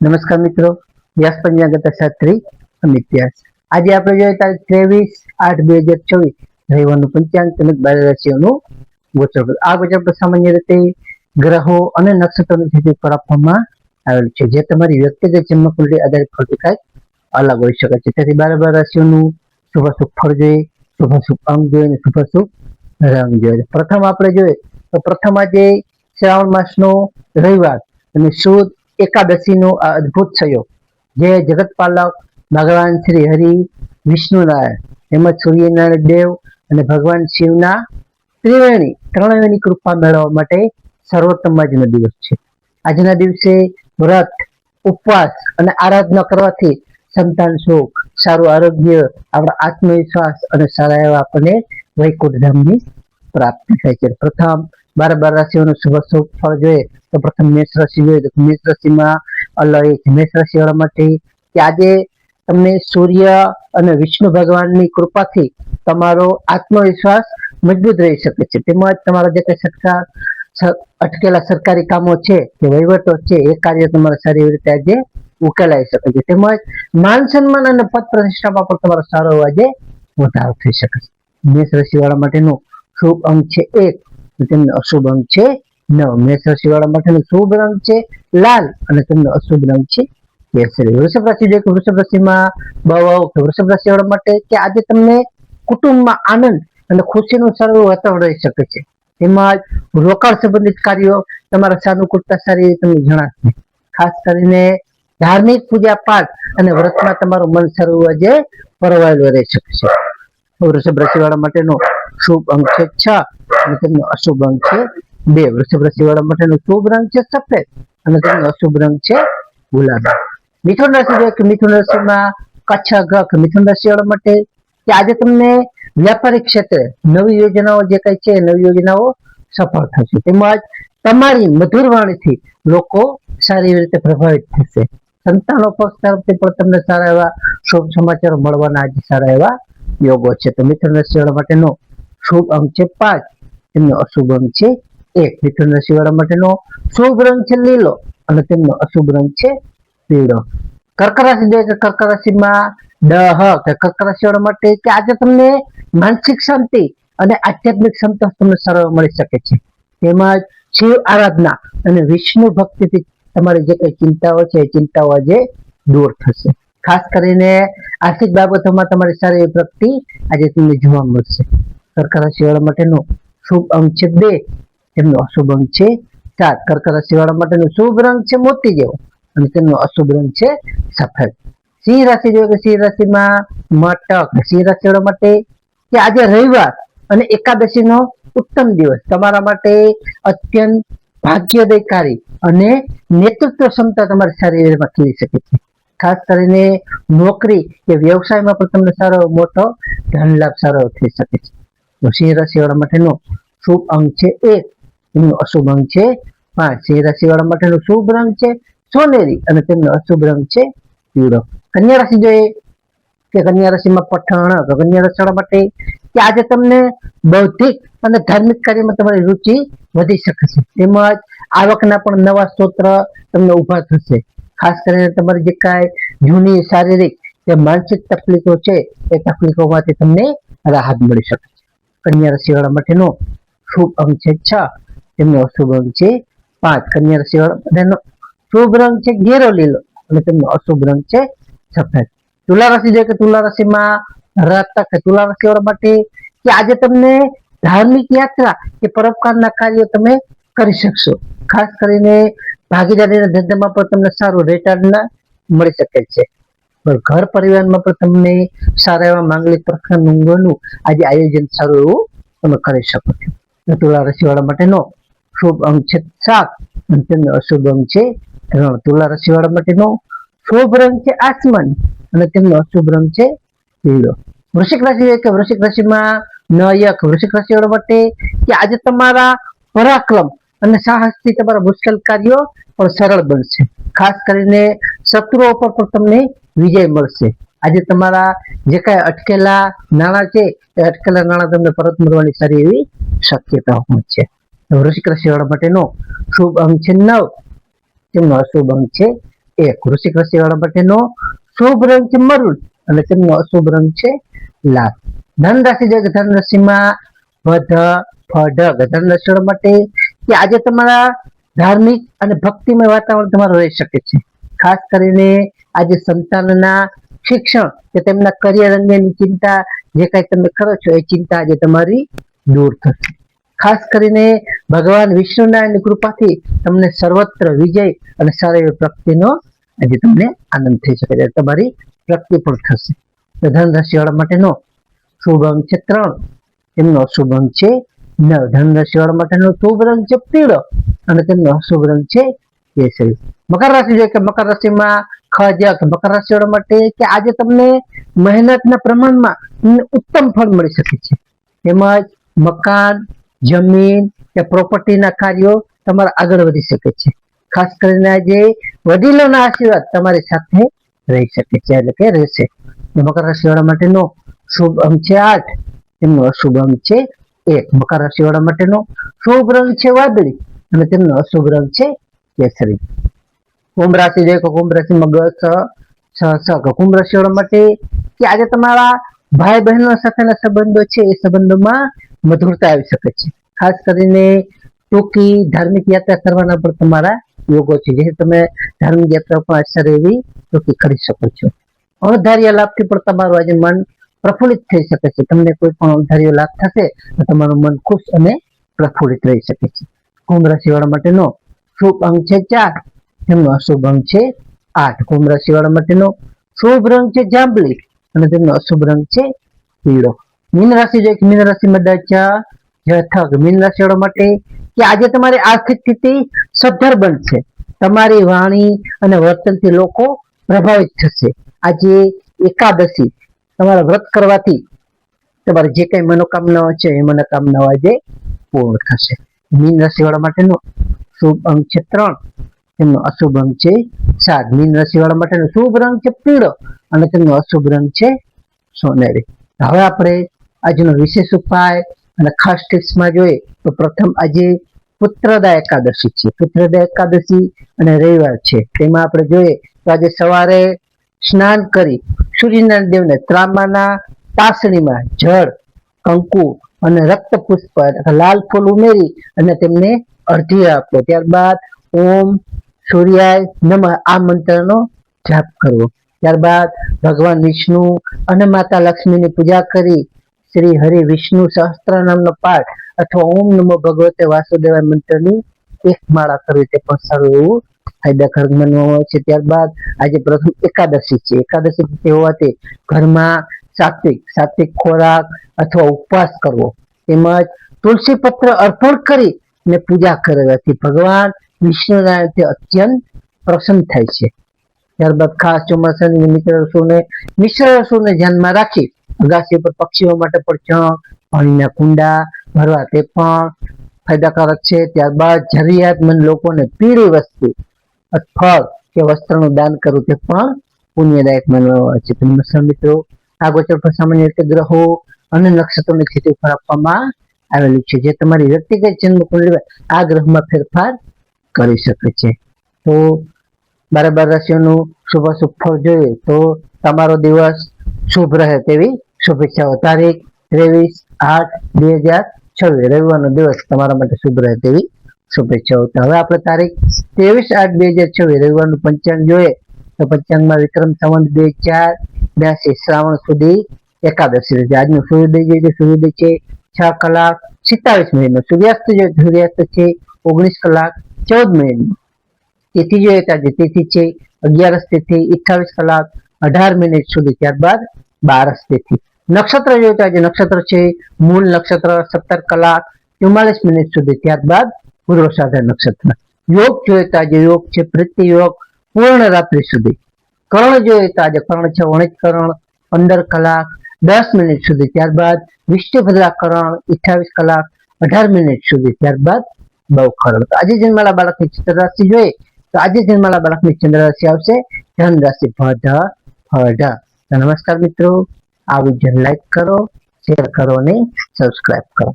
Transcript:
નમસ્કાર મિત્રો, વ્યાસ પંચાંગ શાસ્ત્રી અમિત્યાસ. આજે આપણે જોઈએ તારીખ 23/8/2024 રવિવારનું પંચાંગ તેમજ 12 રાશિઓનું ગોચર. આ ગોચર પર સામાન્ય રીતે ગ્રહો અને નક્ષત્રોની સ્થિતિ પર આપવામાં આવેલું છે, જે તમારી વ્યક્તિગત જન્મકુંડળી આધારિત ફળથી કંઈક અલગ હોઈ શકે છે. તેથી 12 રાશિઓનું શુભાશુભ ફળ જોઈએ, શુભાશુભ અંગ જોઈએ અને શુભાશુભ રંગ જોઈએ. પ્રથમ આપણે જોઈએ તો પ્રથમ આજે શ્રાવણ માસનો રવિવાર અને સુદ એકાદશીનો આ અદ્ભુત સંયોગ, જે જગતપાલક ભગવાન શ્રી હરિ, વિષ્ણુનારાયણ તેમજ સૂર્યનારાયણ દેવ અને ભગવાન શિવના ત્રણેયની કૃપા મેળવવા માટે સર્વોત્તમ આજનો દિવસ છે. આજના દિવસે વ્રત, ઉપવાસ અને આરાધના કરવાથી સંતાન સુખ, સારું આરોગ્ય, આપણા આત્મવિશ્વાસ અને સારા એવા આપણને વૈકુંઠ ધામની પ્રાપ્તિ થાય છે. પ્રથમ 12 રાશિઓનું શુભાશુભ ફળ જોઈએ તો પ્રથમ મેષ રાશિ જોઈએ તો મેષ રાશિમાં મેષ રાશિ વાળા માટે કે આજે તમને સૂર્ય અને વિષ્ણુ ભગવાનની કૃપાથી તમારો આત્મવિશ્વાસ મજબૂત રહી શકે છે. તેમજ તમારા જે કઈ અટકેલા સરકારી કામો છે કે વહીવટો છે એ કાર્ય તમારા સારી રીતે આજે ઉકેલાઈ શકે છે. તેમજ માન સન્માન અને પદ પ્રતિષ્ઠામાં પણ તમારો સારો આજે વધારો થઈ શકે છે. મેષ રાશિ વાળા માટેનો શુભ અંક છે 1, તેમનો અશુભ અંક છે 9. મેષ રાશિ વાળા માટેનો શુભ રંગ છે લાલ અને તેમનો અશુભ રંગ છે કેસરી. વૃષભ રાશિ જોઈએ કે વૃષભ રાશિમાં વૃષભ રાશિ વાળા માટે કે આજે તમને કુટુંબમાં આનંદ અને ખુશીનું સારું વાતાવરણ રહી શકે છે. તેમજ રોકાણ સંબંધિત કાર્યો તમારા સાનુકૂળતા સારી તમને જણાશે. ખાસ કરીને ધાર્મિક પૂજા પાઠ અને વ્રતમાં તમારું મન સારું આજે પરવાયેલું રહી શકે છે. વૃષભ રાશિ વાળા માટેનો શુભ અંક છે 6 અને તેમનો અશુભ અંક છે 2. વૃષભ રાશિ વાળા માટેનો શુભ રંગ છે સફેદ અને તેમનો અશુભ રંગ છે ગુલાબી. મિથુન રાશિ જોઈએ કે મિથુન રાશિમાં કચ્છ ગ્રહ મિથુન રાશિ વાળા માટે કે આજે તમને વ્યાપારિક ક્ષેત્રે નવી યોજનાઓ જે કઈ છે નવી યોજનાઓ સફળ થશે. તેમજ તમારી મધુર વાણીથી લોકો સારી રીતે પ્રભાવિત થશે. સંતાનો પક્ષ તરફથી પણ તમને સારા એવા શુભ સમાચારો મળવાના આજે સારા એવા યોગો છે. તો મિથુન રાશિ વાળા માટેનો શુભ અંક છે 5, તેમનો અશુભ અંક છે 1. મિથુન રાશિ વાળા માટેનો શુભ રંગ છે લીલો અને તેમનો અશુભ રંગ છે પીળો. કર્ક રાશિ જોઈએ કે કર્ક રાશિમાં કર્ક રાશિ વાળા માટે કે આજે તમને માનસિક શાંતિ અને આધ્યાત્મિક સંતોષ તમને સારો મળી શકે છે. તેમજ શિવ આરાધના અને વિષ્ણુ ભક્તિથી તમારી જે કઈ ચિંતાઓ છે એ ચિંતાઓ આજે દૂર થશે. ખાસ કરીને આર્થિક બાબતોમાં તમારી સારી પ્રગતિ આજે તમને જોવા મળશે. કર્ક રાશિ વાળા માટેનો શુભ અંક છે 2, તેમનો અશુભ અંક છે 4. કર્ક રાશિ વાળા માટેનો શુભ રંગ છે મોતી જેવો અને તેમનો અશુભ રંગ છે સફેદ. સિંહ રાશિ જોઈએ કે સિંહ રાશિમાં સિંહ રાશિ વાળા માટે કે આજે રવિવાર અને એકાદશીનો ઉત્તમ દિવસ તમારા માટે અત્યંત ભાગ્યોદયકારી અને નેતૃત્વ ક્ષમતા તમારી શરીરમાં ખીલી શકે છે. ખાસ કરીને નોકરી કે વ્યવસાયમાં પણ તમને સારો મોટો ધન લાભ સારો થઈ શકે છે. તો સિંહ રાશિ વાળા માટેનો શુભ અંક છે 1, તેમનો અશુભ અંક છે 5. સિંહ રાશિ વાળા માટેનો શુભ રંગ છે સોનેરી અને તેમનો અશુભ રંગ છે પીળો. કન્યા રાશિ જોઈએ કે કન્યા રાશિમાં પઠાણ તો કન્યા રાશિ વાળા માટે કે આજે તમને બૌદ્ધિક અને ધાર્મિક કાર્યમાં તમારી રુચિ વધી શકે છે. તેમજ આવકના પણ નવા સ્ત્રોત તમને ઉભા થશે. ખાસ કરીને તમારી જે કાંઈ જૂની શારીરિક કે માનસિક તકલીફો છે એ તકલીફોમાંથી તમને રાહત મળી શકે છે. કન્યા રાશિ વાળા માટેનો શુભ અંક છે 6, તેમનો અશુભ અંક છે 5. કન્યા રાશિ વાળા માટેનો શુભ રંગ છે ઘેરો લીલો અને તેમનો અશુભ રંગ છે સફેદ. તુલા રાશિ જોઈએ કે તુલા રાશિમાં તુલા રાશિ વાળા માટે કે આજે તમને ધાર્મિક યાત્રા કે પરોપકારના કાર્યો તમે કરી શકશો. ખાસ કરીને ભાગીદારીના ધંધામાં પણ તમને સારું રિટર્ન મળી શકે છે. ઘર પરિવારમાં પણ તમને સારા એવા માંગલિક પ્રસંગોનું આજે આયોજન સારું એવું તમે કરી શકો છો. તુલા રાશિ વાળા માટેનો શુભ અંક છે 7 અને તેમનો અશુભ અંક છે 3. તુલા રાશિ વાળા માટેનો શુભ રંગ છે આસમાની અને તેમનો અશુભ રંગ છે પીળો. વૃશ્ચિક રાશિ કે વૃશ્ચિક રાશિમાં વૃશ્ચિક રાશિ વાળા માટે કે આજે તમારા પરાક્રમ અને સાહસથી તમારા મુશ્કેલ કાર્યો પણ સરળ બનશે. ખાસ કરીને શત્રુઓ પર પણ તમને વિજય મળશે. આજે તમારા જે કાંઈ અટકેલા નાણાં છે એ અટકેલા નાણાં તમને પરત મળવાની સારી એવી શક્યતાઓ છે. વૃશ્ચિક રાશિ વાળા માટેનો શુભ અંક છે 9, તેમનો અશુભ અંક છે 1. વૃશ્ચિક રાશિ વાળા માટેનો શુભ રંગ છે મરૂન અને તેમનો અશુભ રંગ છે લાલ. ધન રાશિ જોઈએ કે ધન રાશિમાં ધન રાશિ વાળા માટે કે આજે તમારા ધાર્મિક અને ભક્તિમય વાતાવરણ તમારું રહી શકે છે. ખાસ કરીને આજે સંતાનના શિક્ષણ કે તેમના કરિયર અંગેની ચિંતા જે કઈ તમે કરો છો એ ચિંતા આજે તમારી દૂર થશે. ખાસ કરીને ભગવાન વિષ્ણુનારાયણની કૃપાથી તમને સર્વત્ર વિજય અને સારી એવી પ્રગતિનો આજે તમને આનંદ થઈ શકે છે. તમારી પ્રગતિ પણ થશે. ધન રાશિ વાળા માટેનો શુભ અંક છે 3, તેમનો શુભ અંક છે 9. ધન રાશિ વાળા માટેનો શુભ રંગ છે પીળો અને તેમનો શુભ રંગ છે કેસરી. મકર રાશિ જોઈએ કે મકર રાશિમાં મકર રાશિ વાળા માટે કે આજે તમને મહેનતના પ્રમાણમાં ઉત્તમ ફળ મળી શકે છે. તેમજ મકાન, જમીન કે પ્રોપર્ટીના કાર્યો તમારા આગળ વધી શકે છે. ખાસ કરીને આજે વડીલોના આશીર્વાદ તમારી સાથે રહી શકે છે એટલે કે રહેશે. મકર રાશિ વાળા માટેનો શુભ અંક છે 8, તેમનો અશુભ અંક છે 1. મકર રાશિ વાળા માટેનો શુભ રંગ છે વાદળી અને તેમનો અશુભ રંગ છે કેસરી. કુંભ રાશિ જોઈએ તો કુંભ રાશિમાં કુંભ રાશિ વાળા માટે કે આજે તમારા ભાઈ બહેનો સાથેના સંબંધો છે એ સંબંધોમાં મધુરતા આવી શકે છે. ખાસ કરીને ટૂંકી ધાર્મિક યાત્રા કરવાના પણ તમારા યોગો છે, જે તમે ધાર્મિક યાત્રા પણ સારી એવી ટૂંકી કરી શકો છો. અણધાર્યા લાભથી પણ તમારું આજે મન પ્રફુલ્લિત થઈ શકે છે. તમને કોઈ પણ અણધાર્યો લાભ થશે તો તમારું મન ખુશ અને પ્રફુલ્લિત રહી શકે છે. કુંભ રાશિ વાળા માટેનો શુભ અંક છે 4, તેમનો અશુભ અંક છે 8. કુંભ રાશિ વાળા માટેનો શુભ રંગ છે જાંબલી અને તેમનો અશુભ રંગ છે પીળો. મીન રાશિ જોઈએ કે મીન રાશિમાં મીન રાશિ વાળા માટે કે આજે તમારી આર્થિક સ્થિતિ સદ્ધર બનશે. તમારી વાણી અને વર્તનથી લોકો પ્રભાવિત થશે. આજે એકાદશી તમારા વ્રત કરવાથી તમારી જે કઈ મનોકામનાઓ છે એ મનોકામનાઓ આજે પૂર્ણ થશે. મીન રાશિ વાળા માટેનો શુભ અંક છે 3, તેમનો અશુભ અંક છે 7. મીન રાશિ વાળા માટેનો શુભ રંગ છે પીળો અને તેમનો અશુભ રંગ છે સોનેરી. હવે આપણે આજનો વિશેષ ઉપાય અને ખાસ ટિપ્સમાં જોઈએ તો પ્રથમ આજે પુત્રદા એકાદશી છે. પુત્રદા એકાદશી અને રવિવાર છે. તેમાં આપણે જોઈએ તો આજે સવારે સ્નાન કરી સૂર્યનારાયણ દેવને ત્રાંબાના તાસણીમાં જળ, કંકુ અને રક્ત પુષ્પ લાલ ફૂલ ઉમેરી અને તેમને અર્ધ્ય આપો. ત્યારબાદ ઓમ સૂર્યાય નમઃ આ મંત્રનો જાપ કરવો. ત્યારબાદ ભગવાન વિષ્ણુ અને માતા લક્ષ્મીની પૂજા કરી શ્રી હરિ વિષ્ણુ સહસ્ત્ર નામનો પાઠ અથવા ઓમ નમો ભગવતે વાસુદેવાય મંત્રની 1 માળા કરવી તે પણ સારું એવું ફાયદાકારક માનવામાં આવે છે. ત્યારબાદ આજે પ્રથમ એકાદશી છે. એકાદશી હોવાથી ઘરમાં સાત્વિક ખોરાક અથવા ઉપવાસ કરવો તેમજ તુલસી પત્ર અર્પણ કરી અને પૂજા કરવાથી ભગવાન વિષ્ણુનારાયણથી અત્યંત પ્રસન્ન થાય છે. ત્યારબાદ ખાસ ચોમાસાની મિશ્ર ઋતુને ધ્યાનમાં રાખી અગાસી પર પક્ષીઓ માટે પણ પાણીના કુંડા ભરવા તે પણ ફાયદાકારક છે. ત્યારબાદ જરૂરિયાતમંદ લોકોને પીળી વસ્તુ, ફળ કે વસ્ત્રનું દાન કરવું તે પણ પુણ્યદાયક માનવામાં આવે છે. નમસ્કાર મિત્રો, આ ગોચર પર સામાન્ય રીતે ગ્રહો અને નક્ષત્રોની સ્થિતિ ઉપર આપવામાં આવેલું છે, જે તમારી વ્યક્તિગત જન્મ કુંડળીમાં આ ગ્રહમાં ફેરફાર કરી શકે છે. તો 12 રાશિઓનું શુભાશુભ ફળ જોઈએ તો તમારો દિવસ શુભ રહે તેવી શુભેચ્છાઓ. તારીખ 23/8/2026 રવિવારનો દિવસ તમારા માટે શુભ રહે તેવી શુભેચ્છાઓ. હવે આપણે તારીખ 23/8/2026 રવિવારનું પંચાંગ જોઈએ તો પંચાંગમાં વિક્રમ સંવત 2082 શ્રાવણ સુધી એકાદશી રહેશે. આજનો સૂર્યોદય જોઈએ તો સૂર્યોદય છે 6:27. સૂર્યાસ્ત જોઈએ સૂર્યાસ્ત છે 19:14. તિથિ જોઈએ તો આજે તિથિ છે 11 તિથિ 28:18 સુધી. ત્યારબાદ 12 તિથિ. નક્ષત્ર જોઈએ તો આજે નક્ષત્ર છે મૂળ નક્ષત્ર 17:44 સુધી. ત્યારબાદ પૂર્વષાઢા નક્ષત્ર. યોગ જોઈએ તો આજે યોગ છે પ્રીતિ યોગ પૂર્ણ રાત્રિ સુધી. કર્ણ જોઈએ તો આજે કર્ણ છે વણિક કર્ણ 15:10 સુધી. ત્યારબાદ વિષ્ણુભદ્રા કર્ણ 28:18 સુધી. ત્યારબાદ બહુકર્ણ. તો આજે જન્મેલા બાળકની ચંદ્ર રાશિ જોઈએ તો આજે જન્મેલા બાળકની ચંદ્ર રાશિ આવશે ધન રાશિ ભ. નમસ્કાર મિત્રો, આ વિડીયો લાઈક કરો, શેર કરો અને સબસ્ક્રાઇબ કરો.